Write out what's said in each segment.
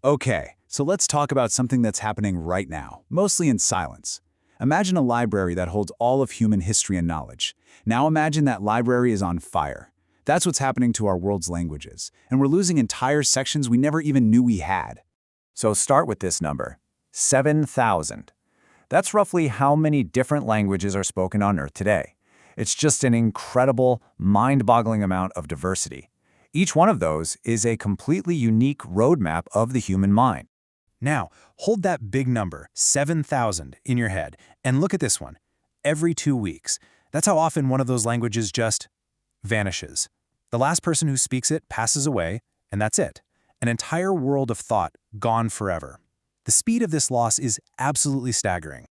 Okay, so let's talk about something that's happening right now, mostly in silence. Imagine a library that holds all of human history and knowledge. Now imagine that library is on fire. That's what's happening to our world's languages, and we're losing entire sections we never even knew we had. So start with this number, 7,000. That's roughly how many different languages are spoken on Earth today. It's just an incredible, mind-boggling amount of diversity. Each one of those is a completely unique roadmap of the human mind. Now, hold that big number, 7,000, in your head, and look at this one. Every 2 weeks. That's how often one of those languages just vanishes. The last person who speaks it passes away, and that's it. An entire world of thought gone forever. The speed of this loss is absolutely staggering.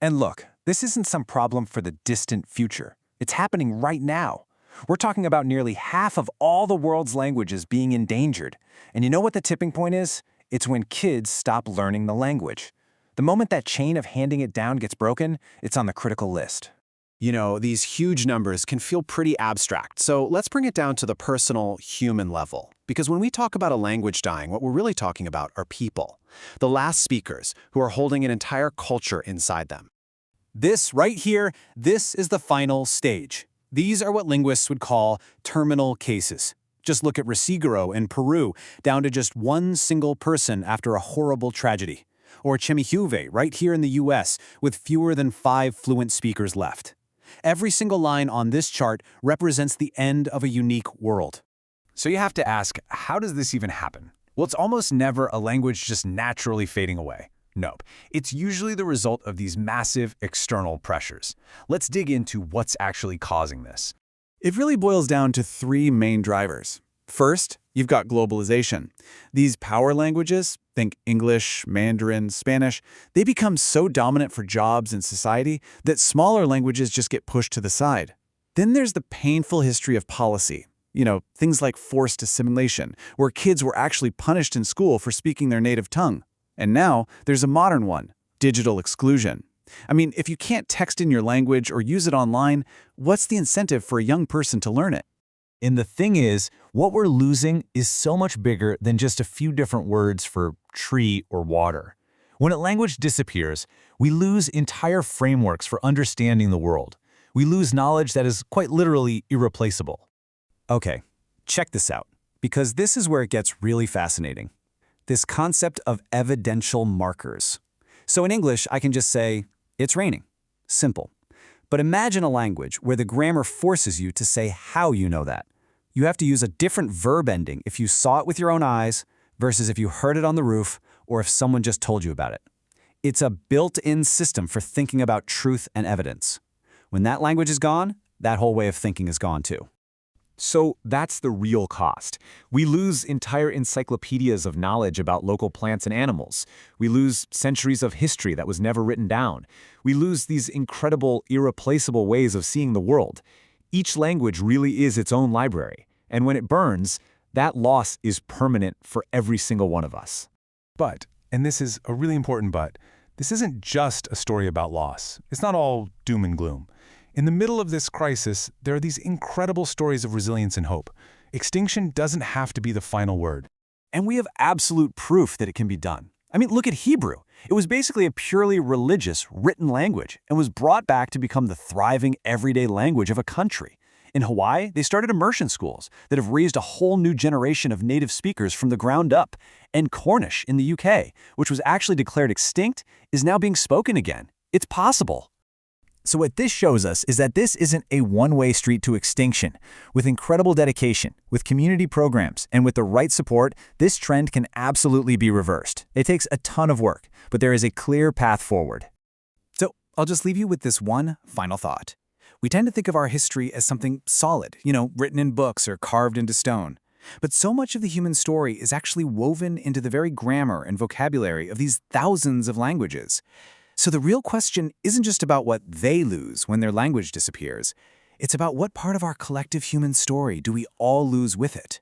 And look, this isn't some problem for the distant future. It's happening right now. We're talking about nearly half of all the world's languages being endangered. And you know what the tipping point is? It's when kids stop learning the language. The moment that chain of handing it down gets broken, it's on the critical list. You know, these huge numbers can feel pretty abstract, so let's bring it down to the personal, human level. Because when we talk about a language dying, what we're really talking about are people. The last speakers, who are holding an entire culture inside them. This right here, this is the final stage. These are what linguists would call terminal cases. Just look at Resigaro in Peru, down to just one single person after a horrible tragedy. Or Chemihuve right here in the US, with fewer than 5 fluent speakers left. Every single line on this chart represents the end of a unique world. So you have to ask, how does this even happen? Well, it's almost never a language just naturally fading away. Nope. It's usually the result of these massive external pressures. Let's dig into what's actually causing this. It really boils down to 3 main drivers. First, you've got globalization. These power languages, think English, Mandarin, Spanish, they become so dominant for jobs and society that smaller languages just get pushed to the side. Then there's the painful history of policy. You know, things like forced assimilation, where kids were actually punished in school for speaking their native tongue. And now there's a modern one, digital exclusion. I mean, if you can't text in your language or use it online, what's the incentive for a young person to learn it? And the thing is, what we're losing is so much bigger than just a few different words for tree or water. When a language disappears, we lose entire frameworks for understanding the world. We lose knowledge that is quite literally irreplaceable. Okay, check this out, because this is where it gets really fascinating. This concept of evidential markers. So in English, I can just say, it's raining. Simple. But imagine a language where the grammar forces you to say how you know that. You have to use a different verb ending if you saw it with your own eyes versus if you heard it on the roof or if someone just told you about it. It's a built-in system for thinking about truth and evidence. When that language is gone, that whole way of thinking is gone too. So that's the real cost. We lose entire encyclopedias of knowledge about local plants and animals. We lose centuries of history that was never written down. We lose these incredible, irreplaceable ways of seeing the world. Each language really is its own library. And when it burns, that loss is permanent for every single one of us. But, and this is a really important but, this isn't just a story about loss. It's not all doom and gloom. In the middle of this crisis, there are these incredible stories of resilience and hope. Extinction doesn't have to be the final word. And we have absolute proof that it can be done. I mean, look at Hebrew. It was basically a purely religious, written language and was brought back to become the thriving, everyday language of a country. In Hawaii, they started immersion schools that have raised a whole new generation of native speakers from the ground up. And Cornish in the UK, which was actually declared extinct, is now being spoken again. It's possible. So what this shows us is that this isn't a one-way street to extinction. With incredible dedication, with community programs, and with the right support, this trend can absolutely be reversed. It takes a ton of work, but there is a clear path forward. So I'll just leave you with this one final thought. We tend to think of our history as something solid, written in books or carved into stone. But so much of the human story is actually woven into the very grammar and vocabulary of these thousands of languages. So the real question isn't just about what they lose when their language disappears. It's about what part of our collective human story do we all lose with it?